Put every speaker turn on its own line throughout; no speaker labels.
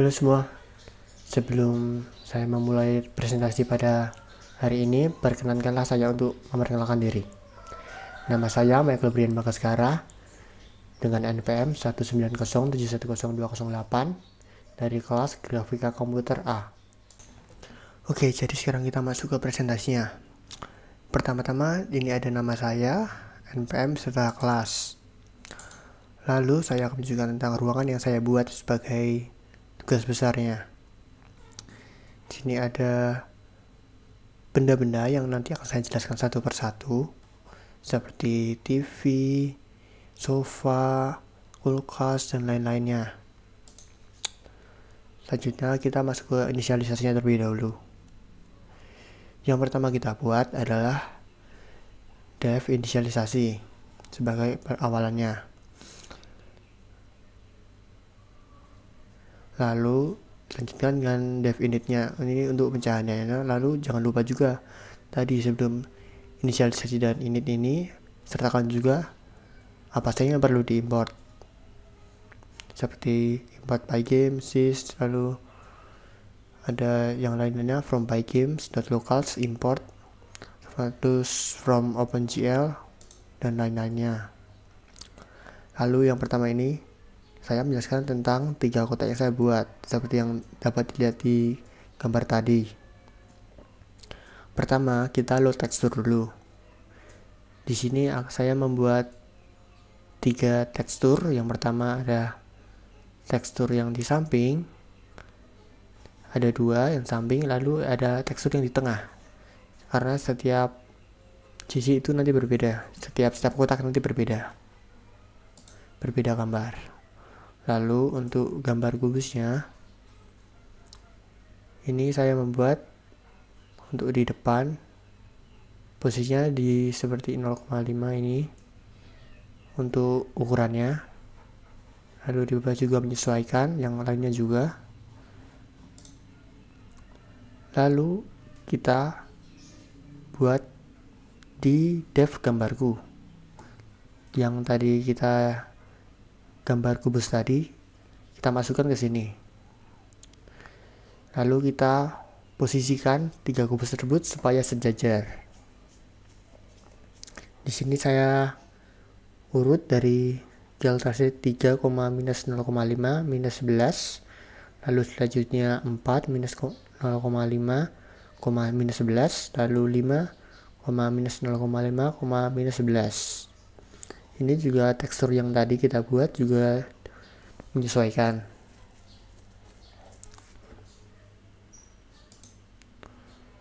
Halo semua, sebelum saya memulai presentasi pada hari ini, perkenankanlah saya untuk memperkenalkan diri. Nama saya Michael Brian Bagaskara dengan NPM 190710208 dari kelas Grafika Komputer A. Oke, jadi sekarang kita masuk ke presentasinya. Pertama-tama ini ada nama saya, NPM serta kelas. Lalu saya akan menunjukkan tentang ruangan yang saya buat sebagai tugas besarnya. Di sini ada benda-benda yang nanti akan saya jelaskan satu persatu, seperti TV, sofa, kulkas, dan lain-lainnya. Selanjutnya kita masuk ke inisialisasinya terlebih dahulu. Yang pertama kita buat adalah dev inisialisasi sebagai perawalannya. Lalu lanjutkan dengan dev initnya, ini untuk pecahannya. Lalu jangan lupa juga tadi sebelum inisialisasi dan init ini sertakan juga apa saja yang perlu diimport, seperti import pygame, sys, lalu ada yang lainnya from pygames.locals import, terus from OpenGL dan lain-lainnya. Lalu yang pertama ini saya menjelaskan tentang 3 kotak yang saya buat, seperti yang dapat dilihat di gambar tadi. Pertama, kita load tekstur dulu. Di sini saya membuat 3 tekstur. Yang pertama ada tekstur yang di samping, ada 2 yang samping, lalu ada tekstur yang di tengah. Karena setiap sisi itu nanti berbeda, setiap kotak nanti berbeda gambar. Lalu untuk gambar kubusnya, ini saya membuat untuk di depan, posisinya di seperti 0,5 ini untuk ukurannya. Lalu di bawah juga menyesuaikan, yang lainnya juga. Lalu kita buat di dev gambarku yang tadi kita gambar kubus tadi, kita masukkan ke sini. Lalu kita posisikan 3 kubus tersebut supaya sejajar. Di sini saya urut dari delta-C 3, minus 0,5 minus 11, lalu selanjutnya 4 minus 0,5, minus 11, lalu 5, minus 0,5, minus 11. Ini juga tekstur yang tadi kita buat juga menyesuaikan.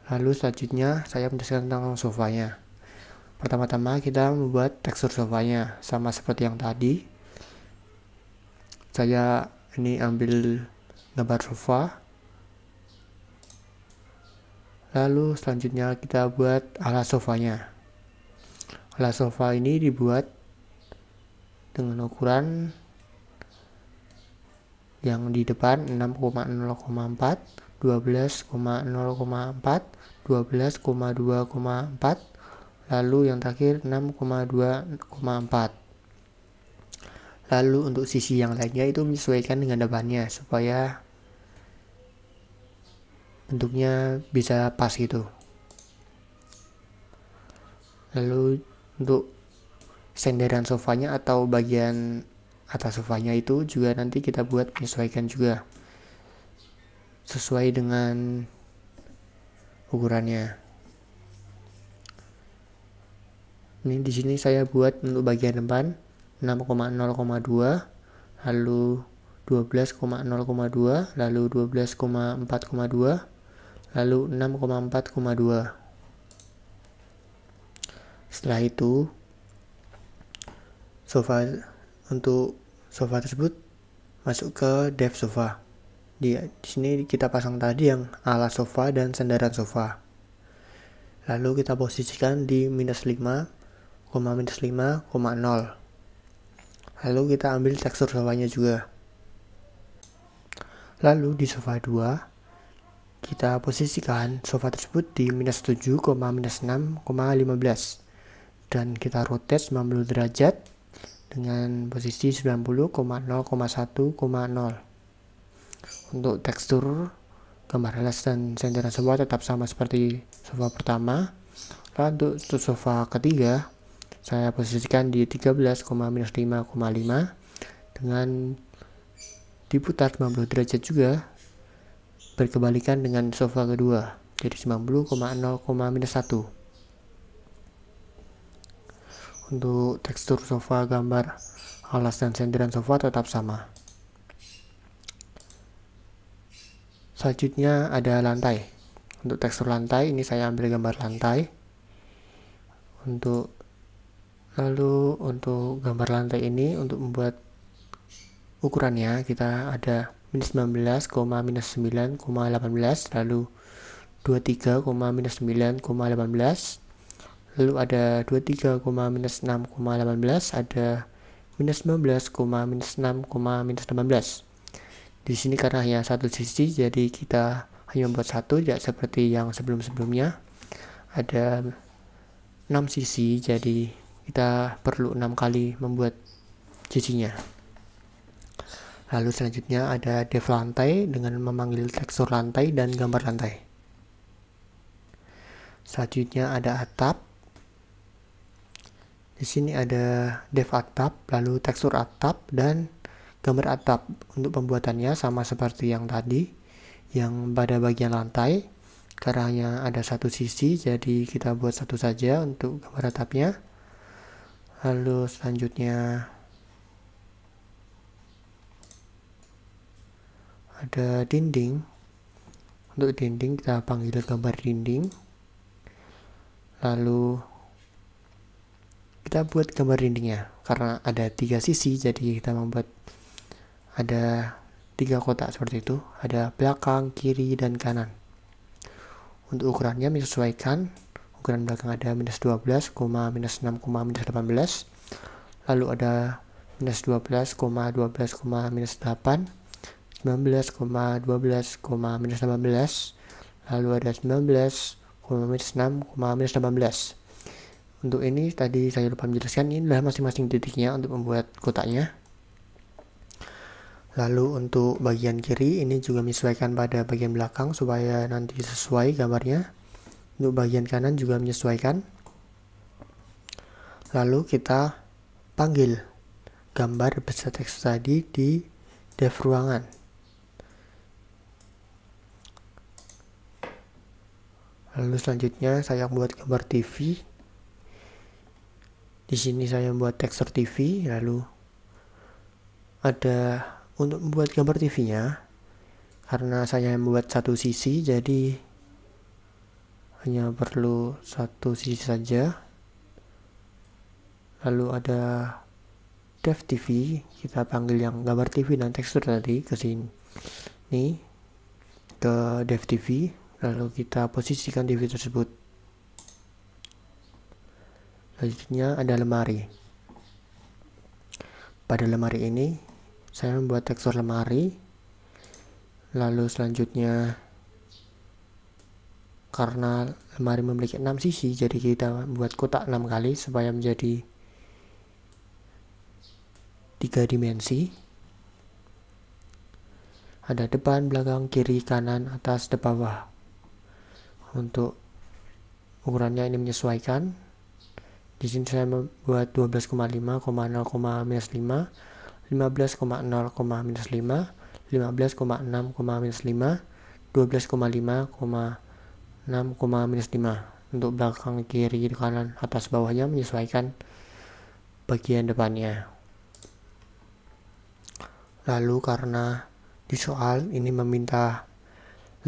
Lalu selanjutnya saya menjelaskan tentang sofanya. Pertama-tama kita membuat tekstur sofanya sama seperti yang tadi. Saya ini ambil gambar sofa. Lalu selanjutnya kita buat alas sofanya. Alas sofa ini dibuat dengan ukuran yang di depan 6,0,4, 12,0,4, 12,2,4, lalu yang terakhir 6,2,4. Lalu untuk sisi yang lainnya itu menyesuaikan dengan depannya supaya bentuknya bisa pas gitu. Lalu untuk senderan sofanya atau bagian atas sofanya itu juga nanti kita buat menyesuaikan juga sesuai dengan ukurannya. Ini di sini saya buat untuk bagian depan 6,0,2, lalu 12,0,2, lalu 12,4,2, lalu 6,4,2. Setelah itu untuk sofa tersebut masuk ke dev sofa. Di sini kita pasang tadi yang alas sofa dan sandaran sofa. Lalu kita posisikan di minus 5, minus 5,0. Lalu kita ambil tekstur sofanya juga. Lalu di sofa 2 kita posisikan sofa tersebut di minus 7, minus 6,15 dan kita rotate 90 derajat dengan posisi 90,0,1,0. Untuk tekstur gambar alas dan sentiran sofa tetap sama seperti sofa pertama. Lalu untuk sofa ketiga saya posisikan di 13,-5,5 dengan diputar 90 derajat juga, berkebalikan dengan sofa kedua, jadi 90,0,-1. Untuk tekstur sofa gambar alas dan sentiran sofa tetap sama. Selanjutnya ada lantai. Untuk tekstur lantai ini saya ambil gambar lantai. Lalu untuk gambar lantai ini, untuk membuat ukurannya kita ada -19, -9,18, lalu 23, -9,18, lalu ada 23, -6,18, ada -19, -6,18. Di sini karena hanya satu sisi, jadi kita hanya membuat satu, tidak seperti yang sebelum-sebelumnya ada 6 sisi, jadi kita perlu 6 kali membuat sisinya. Lalu selanjutnya ada depth lantai dengan memanggil tekstur lantai dan gambar lantai. Selanjutnya ada atap. Di sini ada depth atap, lalu tekstur atap dan gambar atap. Untuk pembuatannya sama seperti yang tadi, yang pada bagian lantai. Karena hanya ada satu sisi, jadi kita buat satu saja untuk gambar atapnya. Lalu selanjutnya ada dinding. Untuk dinding kita panggil gambar dinding. Lalu kita buat gambar dindingnya. Karena ada 3 sisi, jadi kita membuat ada 3 kotak seperti itu. Ada belakang, kiri, dan kanan. Untuk ukurannya menyesuaikan. Ukuran belakang ada -12, -6, -18. Lalu ada -12, -12, -8, 19, -12, -18. Lalu ada 19, -6, -18. Untuk ini tadi saya lupa menjelaskan, ini adalah masing-masing titiknya untuk membuat kotaknya. Lalu untuk bagian kiri ini juga menyesuaikan pada bagian belakang supaya nanti sesuai gambarnya. Untuk bagian kanan juga menyesuaikan. Lalu kita panggil gambar beserta teks tadi di depth ruangan. Lalu selanjutnya saya membuat gambar TV. Di sini saya membuat tekstur TV. Lalu ada untuk membuat gambar TV-nya, karena saya membuat satu sisi, jadi hanya perlu satu sisi saja. Lalu ada depth TV, kita panggil yang gambar TV dan tekstur tadi ke sini, ke depth TV. Lalu kita posisikan TV tersebut. Selanjutnya ada lemari. Pada lemari ini saya membuat tekstur lemari. Lalu selanjutnya, karena lemari memiliki 6 sisi, jadi kita membuat kotak 6 kali supaya menjadi 3 dimensi. Ada depan, belakang, kiri, kanan, atas, dan bawah. Untuk ukurannya ini menyesuaikan. Di sini saya membuat 12,5, 0,-5, 15,0,-5, 15,6,-5, 12,5,6,-5. Untuk belakang, kiri, kanan, atas, bawahnya menyesuaikan bagian depannya. Lalu karena di soal ini meminta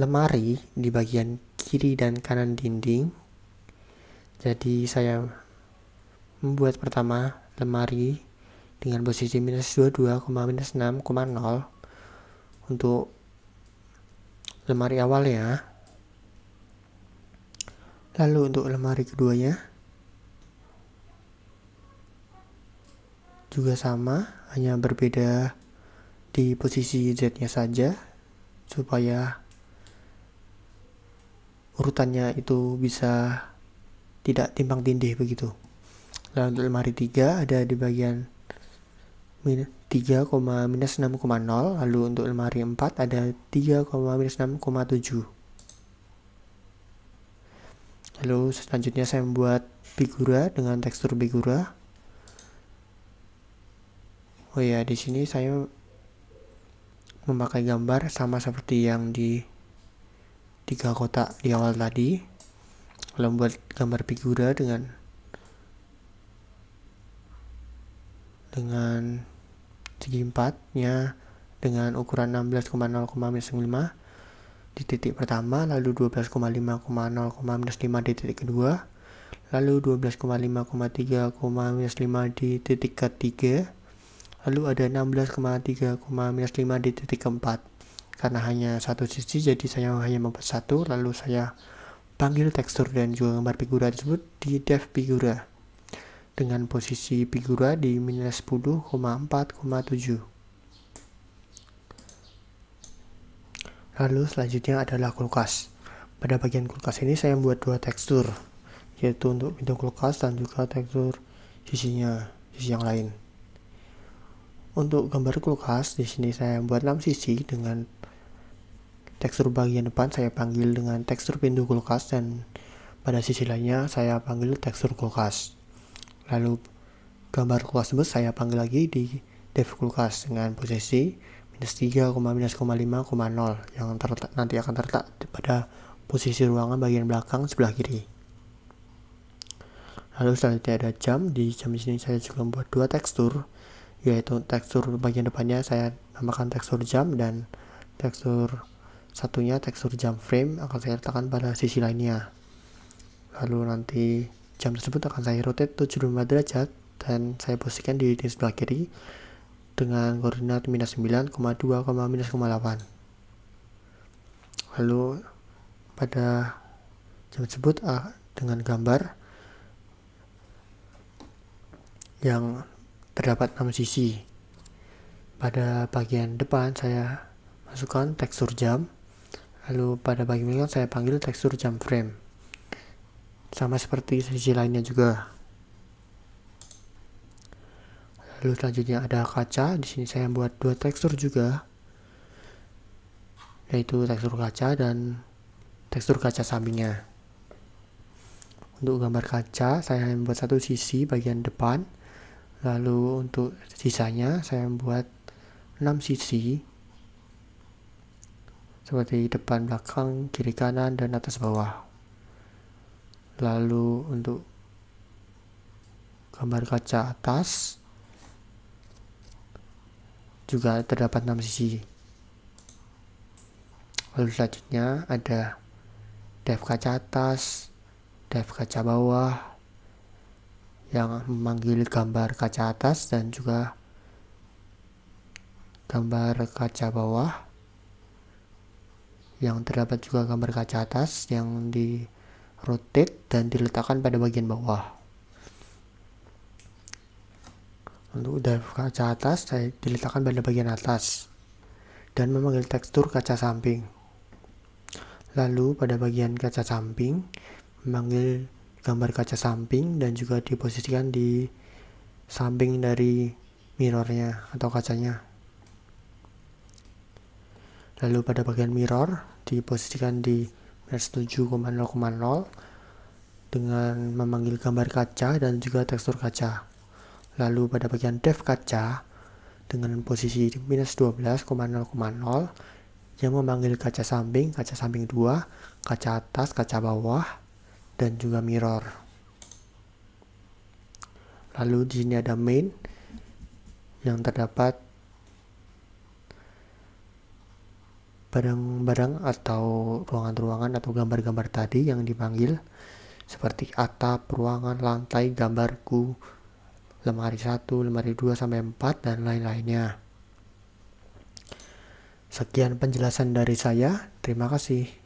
lemari di bagian kiri dan kanan dinding, jadi saya membuat pertama lemari dengan posisi -22, -6,0 untuk lemari awalnya. Lalu untuk lemari keduanya juga sama, hanya berbeda di posisi Z-nya saja supaya urutannya itu bisa tidak timpang tindih begitu. Lalu untuk lemari 3 ada di bagian 3, minus 6,0. Lalu untuk lemari 4 ada 3, minus 6,7. Lalu selanjutnya saya membuat figura dengan tekstur figura. Oh ya, di sini saya memakai gambar sama seperti yang di 3 kotak di awal tadi. Lalu membuat gambar figura dengan segi 4-nya dengan ukuran 16,0,-5 di titik pertama, lalu 12,5,0,-5 di titik kedua, lalu 12,5,3,-5 di titik ketiga, lalu ada 16,3,-5 di titik keempat. Karena hanya satu sisi, jadi saya hanya membuat satu, lalu saya panggil tekstur dan juga gambar figura tersebut di def figura dengan posisi figura di minus 10,4,7. Lalu selanjutnya adalah kulkas. Pada bagian kulkas ini saya membuat dua tekstur, yaitu untuk pintu kulkas dan juga tekstur sisi yang lain. Untuk gambar kulkas, di sini saya membuat 6 sisi dengan tekstur bagian depan saya panggil dengan tekstur pintu kulkas, dan pada sisi lainnya saya panggil tekstur kulkas. Lalu gambar kulkas tersebut saya panggil lagi di def kulkas dengan posisi minus 3,-5,0 yang nanti akan terletak pada posisi ruangan bagian belakang sebelah kiri. Lalu selanjutnya ada jam. Di jam sini saya juga membuat dua tekstur, yaitu tekstur bagian depannya saya namakan tekstur jam, dan tekstur satunya tekstur jam frame akan saya letakkan pada sisi lainnya. Lalu nanti jam tersebut akan saya rotate 75 derajat dan saya posisikan di sebelah kiri dengan koordinat minus 9,2, minus 8. Lalu pada jam tersebut dengan gambar yang terdapat 6 sisi. Pada bagian depan saya masukkan tekstur jam, lalu pada bagian belakang saya panggil tekstur jam frame, sama seperti sisi lainnya juga. Lalu selanjutnya ada kaca. Di sini saya membuat dua tekstur juga, yaitu tekstur kaca dan tekstur kaca sampingnya. Untuk gambar kaca saya membuat satu sisi bagian depan, lalu untuk sisanya saya membuat 6 sisi seperti depan, belakang, kiri, kanan, dan atas, bawah. Lalu untuk gambar kaca atas juga terdapat 6 sisi. Lalu selanjutnya ada def kaca atas, def kaca bawah yang memanggil gambar kaca atas dan juga gambar kaca bawah yang terdapat juga gambar kaca atas yang di rotate dan diletakkan pada bagian bawah. Untuk def kaca atas saya diletakkan pada bagian atas dan memanggil tekstur kaca samping. Lalu pada bagian kaca samping memanggil gambar kaca samping dan juga diposisikan di samping dari mirrornya atau kacanya. Lalu pada bagian mirror diposisikan di minus 7,0,0 dengan memanggil gambar kaca dan juga tekstur kaca. Lalu pada bagian def kaca dengan posisi minus 12,0,0 yang memanggil kaca samping 2, kaca atas, kaca bawah, dan juga mirror. Lalu di sini ada main yang terdapat barang-barang atau ruangan-ruangan atau gambar-gambar tadi yang dipanggil, seperti atap, ruangan, lantai, gambarku, lemari 1, lemari 2 sampai 4, dan lain-lainnya. Sekian penjelasan dari saya. Terima kasih.